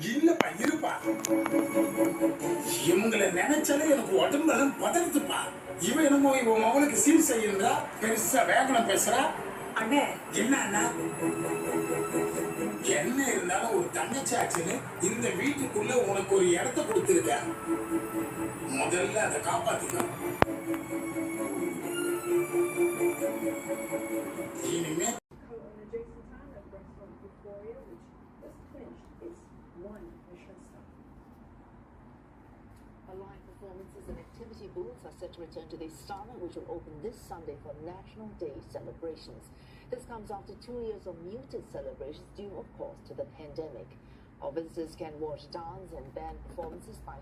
இல்லப்பா இருப்பா, இவங்களை நினைச்சாலே எனக்கு உடம்பெல்லாம் பதறுதுப்பா. இவன் என்னமோ இவன் மகனுக்கு சீர் செய்யுறா, பெருசா வேகனம் பேசுறா. அண்ணே என்ன அண்ணா? என்ன இருந்தாலும் ஒரு தங்கச்சாச்சுன்னு இந்த வீட்டுக்குள்ள உனக்கு ஒரு இடத்த கொடுத்துருக்க, முதல்ல அதை காப்பாத்திக்க. இனிமே Live performances and activity booths are set to return to the Istana, which will open this Sunday for National Day celebrations. This comes after 2 years of muted celebrations due, of course, to the pandemic. Our visitors can watch dance and band performances by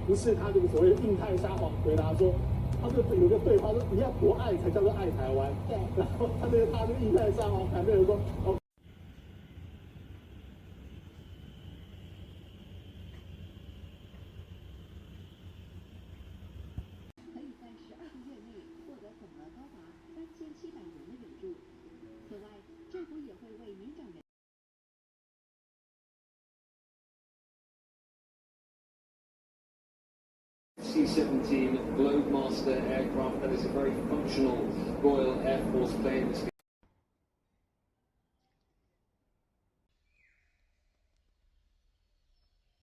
不是他这个所谓的印太撒谎，回答说，他就有个对话说你要多爱才叫做爱台湾，对，然后他这个印太撒谎，反对人说哦。可以在12个月内获得总额高达3700元的援助。此外，政府也会为年长人。C-17 Globemaster aircraft. That is a very functional Royal Air Force plane.